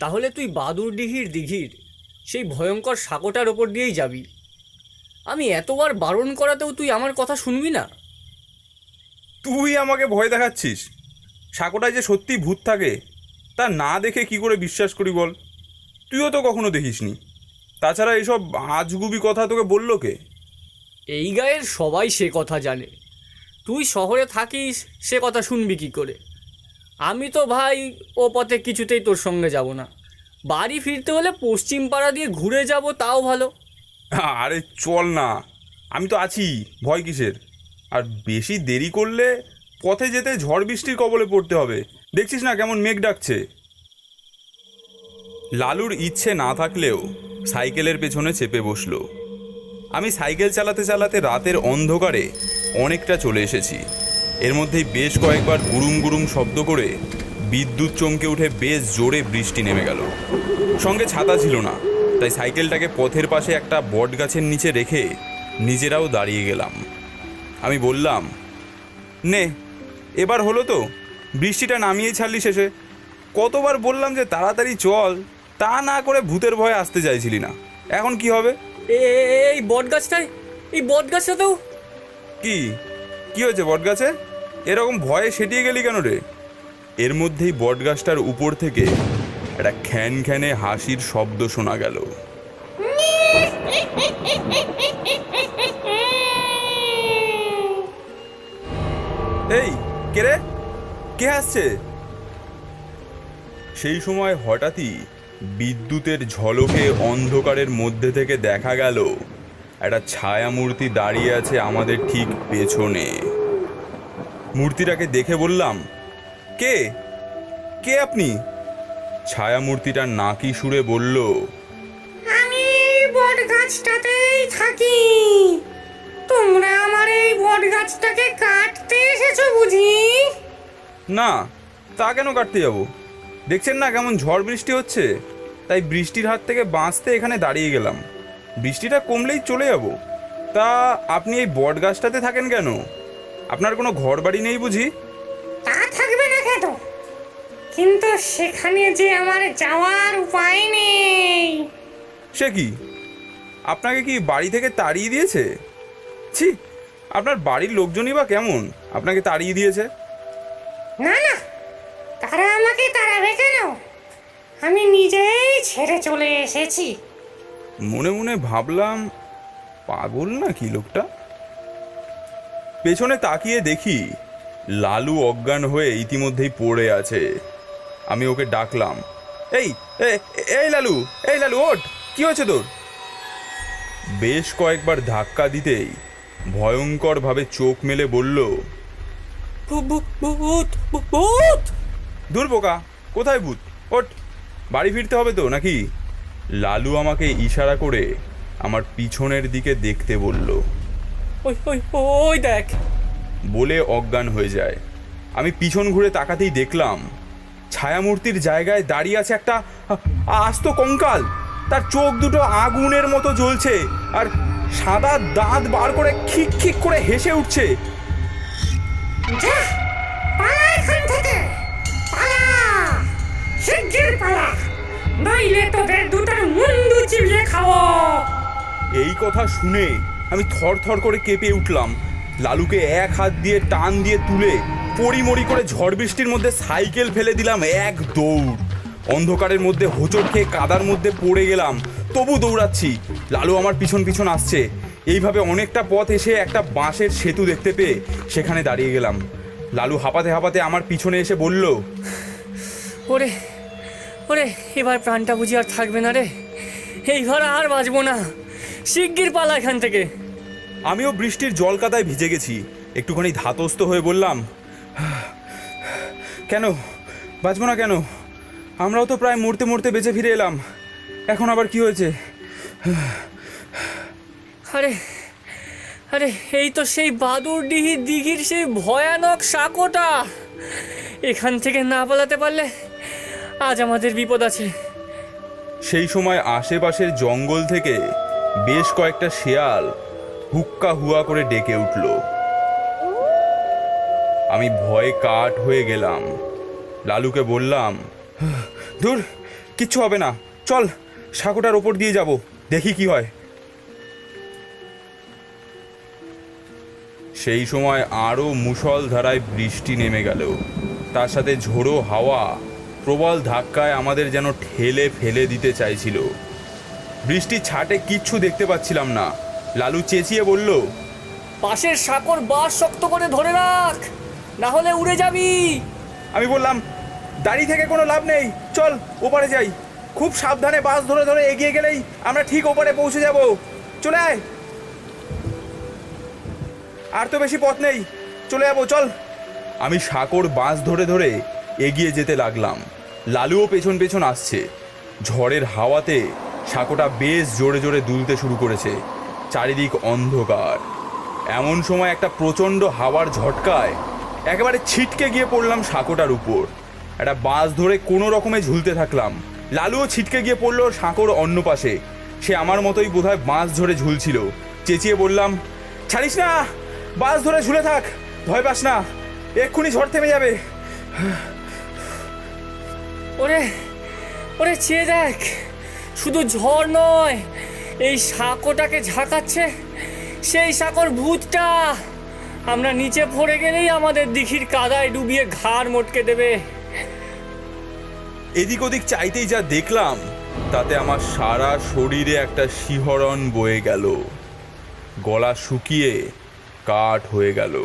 তাহলে তুই বাদুড়ডিহির দিঘির সেই ভয়ঙ্কর সাঁকোটার ওপর দিয়েই যাবি। আমি এতবার বারণ করাতেও তুই আমার কথা শুনবি না। তুই আমাকে ভয় দেখাচ্ছিস? সাঁকোটায় যে সত্যি ভূত থাকে তা না দেখে কি করে বিশ্বাস করি বল? তুইও তো কখনো দেখিসনি। তাছাড়া এইসব আজগুবি কথা তোকে বললো কে? এই গায়ের সবাই সে কথা জানে, তুই শহরে থাকিস সে কথা শুনবি কি করে? আমি তো ভাই ও পথে কিছুতেই তোর সঙ্গে যাব না। বাড়ি ফিরতে হলে পশ্চিম পাড়া দিয়ে ঘুরে যাব, তাও ভালো। আরে চল না, আমি তো আছি, ভয় কিসের? আর বেশি দেরি করলে পথে যেতে ঝড় বৃষ্টির কবলে পড়তে হবে। দেখছিস না কেমন মেঘ ডাকছে। লালুর ইচ্ছে না থাকলেও সাইকেলের পেছনে চেপে বসলো। আমি সাইকেল চালাতে চালাতে রাতের অন্ধকারে অনেকটা চলে এসেছি। এর মধ্যেই বেশ কয়েকবার গুড়ুম গুড়ুম শব্দ করে বিদ্যুৎ চমকে উঠে বেশ জোরে বৃষ্টি নেমে গেল। সঙ্গে ছাতা ছিল না, তাই সাইকেলটাকে পথের পাশে একটা বট গাছের নিচে রেখে নিজেরাও দাঁড়িয়ে গেলাম। আমি বললাম, নে এবার হলো তো, বৃষ্টিটা নামিয়ে ছাড়লি শেষে। কতবার বললাম যে তাড়াতাড়ি চল, তা না করে ভূতের ভয়ে আসতে চাইছিলি না। এখন কি হবে? এই বটগাছটাতেও কি কি হয়েছে বটগাছে? এরকম ভয়ে সেটিয়ে গেলি কেন রে? এর মধ্যেই বটগাছটার উপর থেকে একটা খ্যান খ্যানে হাসির শব্দ শোনা গেল। এই কে রে? কে আসছে? সেই সময় হঠাৎই বিদ্যুতের ঝলকে অন্ধকারের মধ্যে থেকে দেখা গেল একটা ছায়ামূর্তি দাঁড়িয়ে আছে আমাদের ঠিক পেছনে। মূর্তিটাকে দেখে বললাম, কে কে আপনি? ছায়ামূর্তিটা নাকি সুরে বলল, আমি এই বট গাছটাতেই থাকি। তোমরা আমার এই বট গাছটাকে কাটতে এসেছো বুঝি? না, তা কেন কাটতে যাব? দেখছেন না কেমন ঝড় বৃষ্টি হচ্ছে, তাই বৃষ্টির হাত থেকে বাঁচতে এখানে দাঁড়িয়ে গেলাম। বৃষ্টিটা কমলেই চলে যাব। তা আপনি এই বট গাছটাতে থাকেন কেন? আপনার কোনো ঘর বাড়ি নেই বুঝি? তা থাকবে না কেন, কিন্তু সেখানে যে আমার যাওয়ার উপায় নেই। সে কি, আপনাকে কি বাড়ি থেকে তাড়িয়ে দিয়েছে? ছি, আপনার বাড়ির লোকজনই বা কেমন আপনাকে তাড়িয়ে দিয়েছে? না না, তারা আমাকে তাড়াবে কেন? আমি নিজেই ছেড়ে চলে এসেছি। মনে মনে ভাবলাম, পাগল নাকি লোকটা। পেছনে তাকিয়ে দেখি লালু অজ্ঞান হয়ে ইতিমধ্যেই পড়ে আছে। আমি ওকে ডাকলাম, এই এই লালু, এই লালু ওঠ, কি হয়েছে তোর? বেশ কয়েকবার ধাক্কা দিতেই ভয়ঙ্করভাবে চোখ মেলে বলল, ভূত ভূত। দূর বোকা, কোথায় ভূত? ওঠ, বাড়ি ফিরতে হবে তো নাকি? লালু আমাকে ইশারা করে আমার পিছনের দিকে দেখতে বলল। ওই ওই ওই দেখ। বলে অজ্ঞান হয়ে যায়। আমি পিছন ঘুরে তাকাতেই দেখলাম ছায়ামূর্তির জায়গায় দাঁড়িয়ে আছে একটা আস্ত কঙ্কাল। তার চোখ দুটো আগুনের মতো জ্বলছে আর সাদা দাঁত বার করে খিক খিক করে হেসে উঠছে। যা, পালা এখান থেকে, পালা, শিগগির পালা, নইলে তোদের দুটোর মুন্ডু চিবিয়ে খাবো। এই কথা শুনে আমি থর থর করে কেঁপে উঠলাম। লালুকে এক হাত দিয়ে টান দিয়ে তুলে পড়িমড়ি করে ঝড় বৃষ্টির মধ্যে সাইকেল ফেলে দিলাম এক দৌড়। অন্ধকারের মধ্যে হোঁচট খেয়ে কাদার মধ্যে পড়ে গেলাম, তবু দৌড়াচ্ছি। লালু আমার পিছন পিছন আসছে। এইভাবে অনেকটা পথ এসে একটা বাঁশের সেতু দেখতে পেয়ে সেখানে দাঁড়িয়ে গেলাম। লালু হাঁপাতে হাঁপাতে আমার পিছনে এসে বলল, ওরে ওরে, এবার প্রাণটা বুঝি আর থাকবে না রে। এইবার আর বাঁচবো না, শিগগির পালা এখান থেকে। আমিও বৃষ্টির জল কাদায় ভিজে গেছি। একটুখানি ধাতস্থ হয়ে বললাম, কেন বাঁচবো না কেন? আমরাও তো প্রায় মরতে মরতে বেঁচে ফিরে এলাম, এখন আবার কি হয়েছে? আরে আরে, এই তো সেই বাদুড়ডিহি দিঘির সেই ভয়ানক সাঁকোটা। এখান থেকে না পালাতে পারলে আজ আমাদের বিপদ আছে। সেই সময় আশেপাশের জঙ্গল থেকে বেশ কয়েকটা শেয়াল হুক্কা হুয়া করে ডেকে উঠল। আমি ভয়ে কাঠ হয়ে গেলাম। লালুকে বললাম, ধুর, কিচ্ছু হবে না, চল সাঁকোটার ওপর দিয়ে যাব, দেখি কি হয়। সেই সময় আরও মুষলধারায় বৃষ্টি নেমে গেল, তার সাথে ঝোড়ো হাওয়া প্রবল ধাক্কায় আমাদের যেন ঠেলে ফেলে দিতে চাইছিল। বৃষ্টির ছাটে কিচ্ছু দেখতে পাচ্ছিলাম না। লালু চেঁচিয়ে বলল, পাশের সাঁকোর বাঁশ শক্ত করে ধরে রাখ, না হলে উড়ে যাবি। আমি বললাম, দাঁড়িয়ে থেকে কোনো লাভ নেই, চল ওপারে যাই। খুব সাবধানে বাস ধরে ধরে এগিয়ে গেলেই আমরা ঠিক ওপারে পৌঁছে যাব, চলে আয়। আর তো বেশি পথ নেই, চলে যাবো, চল। আমি সাঁকোর বাঁশ ধরে ধরে এগিয়ে যেতে লাগলাম। লালুও পেছন পেছন আসছে। ঝড়ের হাওয়াতে সাঁকোটা বেশ জোরে জোরে দুলতে শুরু করেছে। চারিদিক অন্ধকার। এমন সময় একটা প্রচণ্ড হাওয়ার ঝটকায় একেবারে ছিটকে গিয়ে পড়লাম সাঁকোটার উপর। একটা বাঁশ ধরে কোনো রকমে ঝুলতে থাকলাম। লালুও ছিটকে গিয়ে পড়লো সাঁকোর অন্য পাশে। সে আমার মতোই বোধহয় বাঁশ ধরে ঝুলছিল। চেঁচিয়ে বললাম, ছাড়িস না, বাঁশ ধরে ঝুলে থাক, ভয় পাস না, এক্ষুনি ঝড় থেমে যাবে। ওরে ওরে চেয়ে দেখ, শুধু ঝড় নয়, এই সাঁকোটাকে ঝাঁকাচ্ছে সেই সাঁকোর ভূতটা। আমরা নিচে পড়ে গেলেই আমাদের দিঘির কাদায় ডুবিয়ে ঘাড় মটকে দেবে। এদিক ওদিক চাইতেই যা দেখলাম তাতে আমার সারা শরীরে একটা শিহরণ বয়ে গেল। গলা শুকিয়ে কাঠ হয়ে গেল।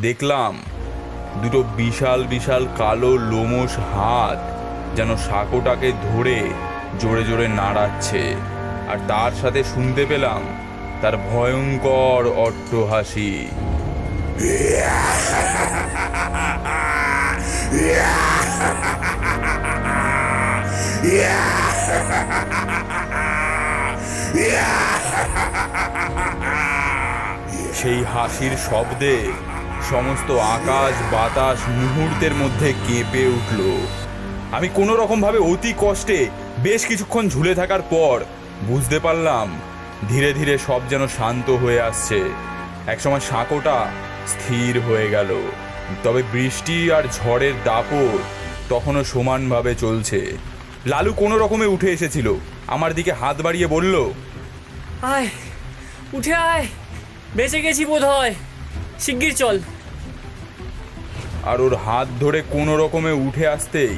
দেখলাম দুটো বিশাল বিশাল কালো লোমশ হাত যেন সাঁকোটাকে ধরে জোরে জোরে নাড়াচ্ছে, আর তার সাথে শুনতে পেলাম তার ভয়ঙ্কর অট্টহাসি। সেই হাসির শব্দে সমস্ত আকাশ বাতাস মুহূর্তের মধ্যে কেঁপে উঠল। আমি কোনো রকমভাবে অতি কষ্টে বেশ কিছুক্ষণ ঝুলে থাকার পর বুঝতে পারলাম ধীরে ধীরে সব যেন শান্ত হয়ে আসছে। একসময় সাঁকোটা স্থির হয়ে গেল, তবে বৃষ্টি আর ঝড়ের দাপট তখনও সমানভাবে চলছে। লালু কোনো রকমে উঠে এসেছিল, আমার দিকে হাত বাড়িয়ে বলল, আয়, উঠে আয়, বেঁচে গেছি বোধ হয়, শিগগির চল। আর ওর হাত ধরে কোনো রকমে উঠে আসতেই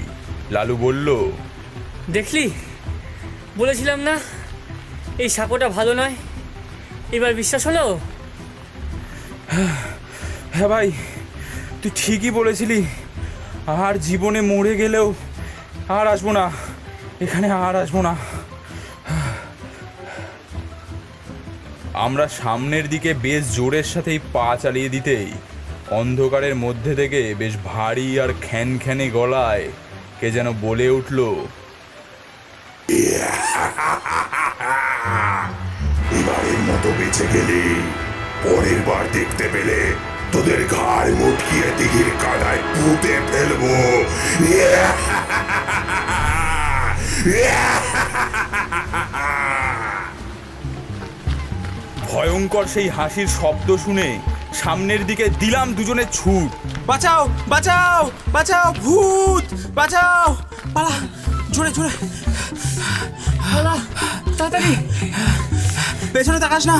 লালু বলল, দেখলি, বলেছিলাম না এই সাঁকোটা ভালো নয়, এবার বিশ্বাস হলো? হ্যাঁ ভাই, তুই ঠিকই বলেছিলি। আর জীবনে মরে গেলেও আর আসবো না, এখানে আর আসবো না। আমরা সামনের দিকে বেশ জোরের সাথেই পা চালিয়ে দিতেই অন্ধকারের মধ্যে থেকে বেশ ভারী আর খ্যানখ্যানে গলায় কে যেন বলে উঠল, এবারের মতো বেঁচে গেলি, পরের বার দেখতে পেলে তোদের ঘাড় মুটকিয়ে দিঘির কাদায় পুঁতে ফেলবো। ভয়ঙ্কর সেই হাসির শব্দ শুনে সামনের দিকে দিলাম দুজনের ছুট। বাঁচাও বাঁচাও বাঁচাও, ভূত বাঁচাও, পালা, জোরে জোরে পালা, তাড়াতাড়ি, পেছনে তাকাস না।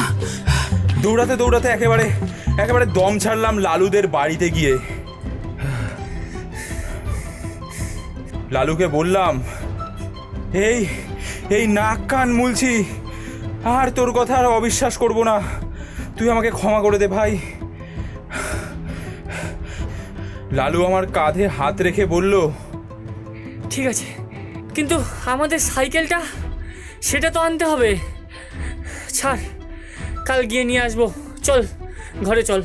দৌড়াতে দৌড়াতে একেবারে একেবারে দম ছাড়লাম লালুদের বাড়িতে গিয়ে। লালুকে বললাম, এই এই নাক কান মুলছি, আর তোর কথা আর অবিশ্বাস করব না, তুই আমাকে ক্ষমা করে দে ভাই। লালু আমার কাঁধে হাত রেখে বলল, ঠিক আছে, কিন্তু আমাদের সাইকেলটা, সেটা তো আনতে হবে। ছাড়, কাল গিয়ে নিয়ে আসবো, চল ঘরে চল।